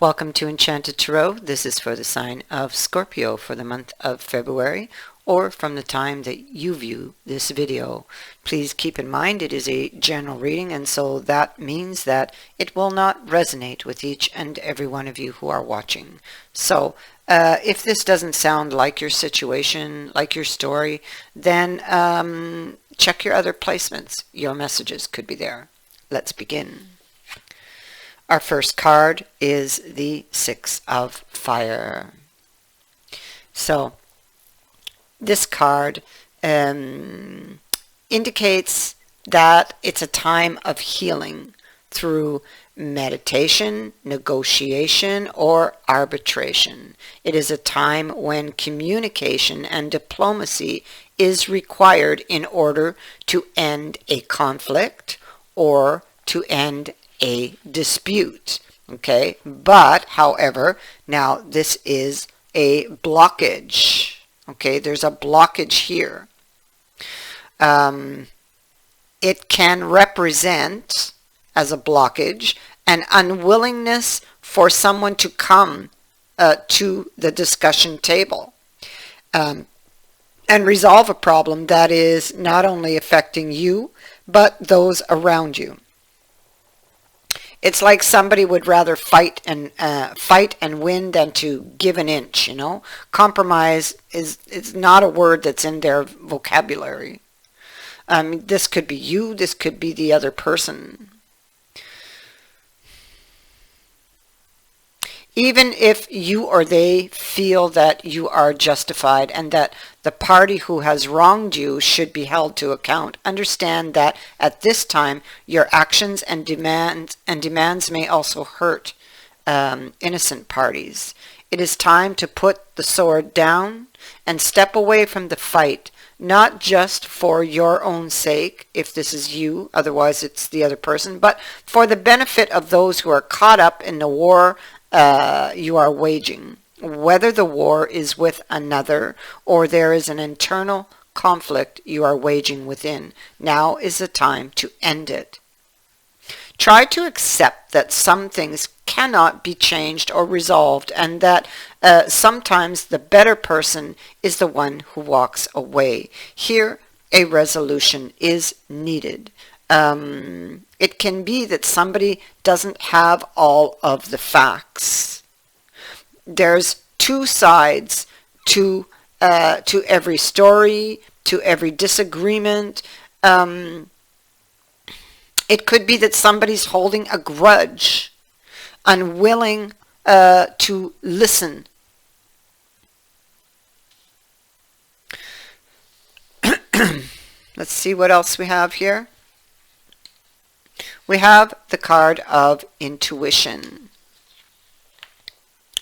Welcome to Enchanted Tarot. This is for the sign of Scorpio for the month of February, or from the time that you view this video. Please keep in mind it is a general reading, and so that means that it will not resonate with each and every one of you who are watching. So if this doesn't sound like your situation, like your story, then check your other placements. Your messages could be there. Let's begin. Our first card is the Six of Fire. So this card indicates that it's a time of healing through meditation, negotiation, or arbitration. It is a time when communication and diplomacy is required in order to end a conflict or to end a dispute. Okay, but however, now this is a blockage. Okay, there's a blockage here. It can represent as a blockage an unwillingness for someone to come to the discussion table and resolve a problem that is not only affecting you but those around you. It's like somebody would rather fight and win than to give an inch, you know. Compromise is not a word that's in their vocabulary. This could be you, this could be the other person. Even if you or they feel that you are justified and that the party who has wronged you should be held to account, understand that at this time your actions and demands may also hurt innocent parties. It is time to put the sword down and step away from the fight, not just for your own sake, if this is you, otherwise it's the other person, but for the benefit of those who are caught up in the war you are waging, whether the war is with another or there is an internal conflict you are waging within. Now is the time to end it. Try to accept that some things cannot be changed or resolved, and that sometimes the better person is the one who walks away. Here, a resolution is needed. It can be that somebody doesn't have all of the facts. There's two sides to every story, to every disagreement. It could be that somebody's holding a grudge, unwilling to listen. Let's see what else we have here. We have the card of intuition.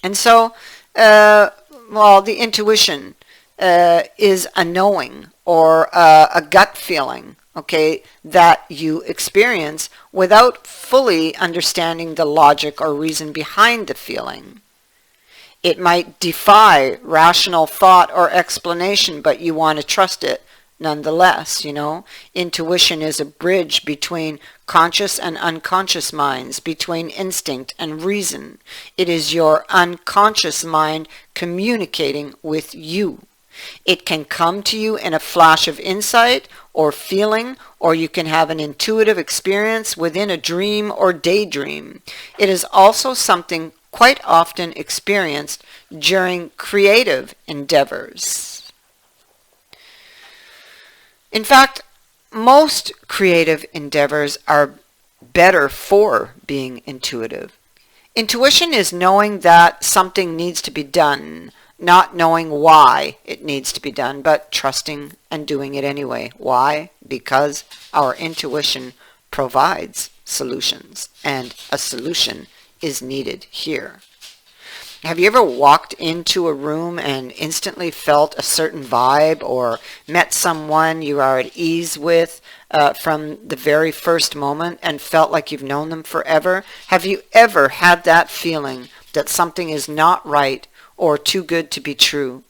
And so, the intuition is a knowing or a gut feeling, okay, that you experience without fully understanding the logic or reason behind the feeling. It might defy rational thought or explanation, but you want to trust it nonetheless, you know. Intuition is a bridge between conscious and unconscious minds, between instinct and reason. It is your unconscious mind communicating with you. It can come to you in a flash of insight or feeling, or you can have an intuitive experience within a dream or daydream. It is also something quite often experienced during creative endeavors. In fact, most creative endeavors are better for being intuitive. Intuition is knowing that something needs to be done, not knowing why it needs to be done, but trusting and doing it anyway. Why? Because our intuition provides solutions, and a solution is needed here. Have you ever walked into a room and instantly felt a certain vibe, or met someone you are at ease with from the very first moment and felt like you've known them forever? Have you ever had that feeling that something is not right or too good to be true?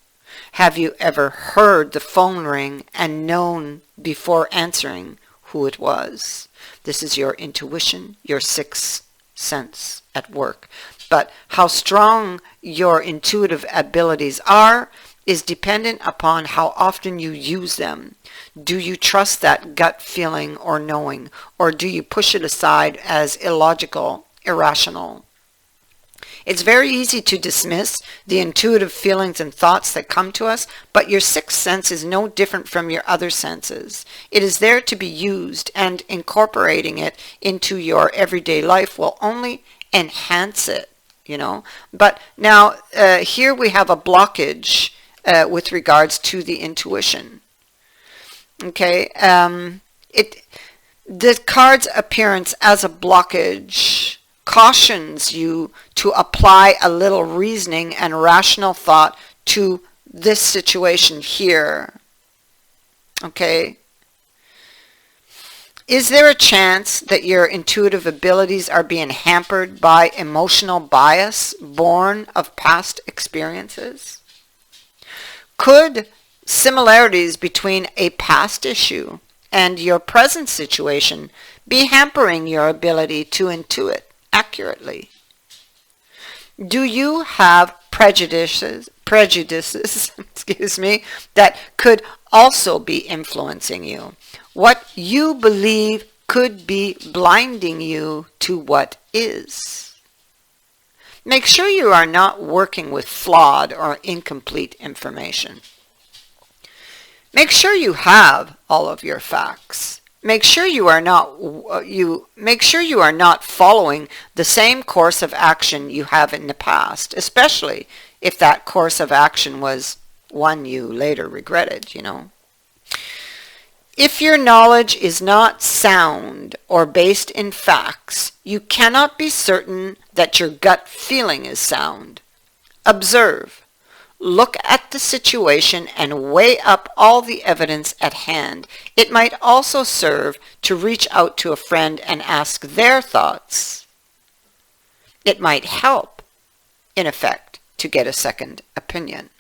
Have you ever heard the phone ring and known before answering who it was? This is your intuition, your sixth sense at work. But how strong your intuitive abilities are is dependent upon how often you use them. Do you trust that gut feeling or knowing, or do you push it aside as illogical, irrational? It's very easy to dismiss the intuitive feelings and thoughts that come to us, but your sixth sense is no different from your other senses. It is there to be used, and incorporating it into your everyday life will only enhance it, you know. But now, here we have a blockage with regards to the intuition. Okay, the card's appearance as a blockage cautions you to apply a little reasoning and rational thought to this situation here. Okay. Is there a chance that your intuitive abilities are being hampered by emotional bias born of past experiences? Could similarities between a past issue and your present situation be hampering your ability to intuit accurately? Do you have prejudices, excuse me, that could also be influencing you? What you believe could be blinding you to what is. Make sure you are not working with flawed or incomplete information. Make sure you have all of your facts. Make sure you are not following the same course of action you have in the past, especially if that course of action was one you later regretted, you know. If your knowledge is not sound or based in facts, you cannot be certain that your gut feeling is sound. Observe. Look at the situation and weigh up all the evidence at hand. It might also serve to reach out to a friend and ask their thoughts. It might help, in effect, to get a second opinion.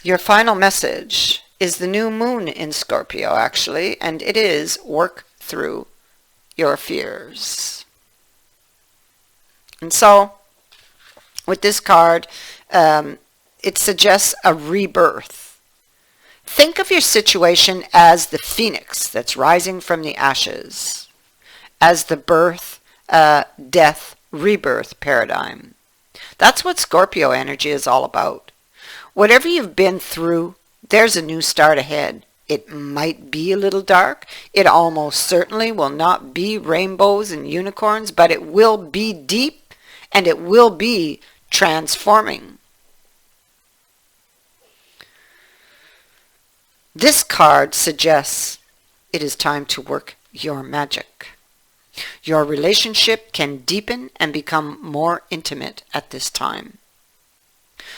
Your final message is the new moon in Scorpio, actually, and it is work through your fears. And so, with this card, it suggests a rebirth. Think of your situation as the phoenix that's rising from the ashes, as the birth, death, rebirth paradigm. That's what Scorpio energy is all about. Whatever you've been through, there's a new start ahead. It might be a little dark. It almost certainly will not be rainbows and unicorns, but it will be deep. And it will be transforming. This card suggests it is time to work your magic. Your relationship can deepen and become more intimate at this time.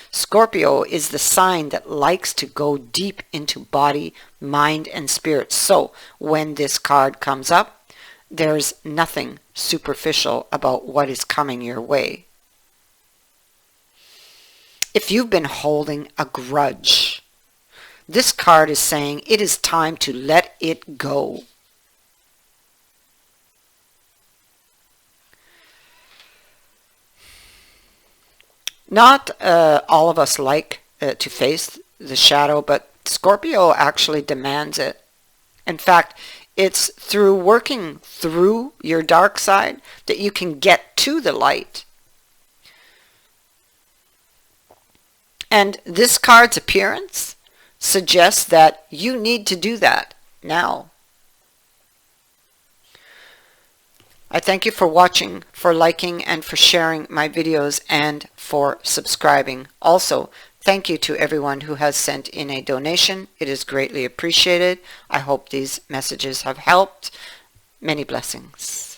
Scorpio is the sign that likes to go deep into body, mind, and spirit. So when this card comes up, there's nothing superficial about what is coming your way. If you've been holding a grudge, this card is saying it is time to let it go. Not all of us like to face the shadow, but Scorpio actually demands it. In fact, it's through working through your dark side that you can get to the light. And this card's appearance suggests that you need to do that now. I thank you for watching, for liking, and for sharing my videos, and for subscribing. Also, thank you to everyone who has sent in a donation. It is greatly appreciated. I hope these messages have helped. Many blessings.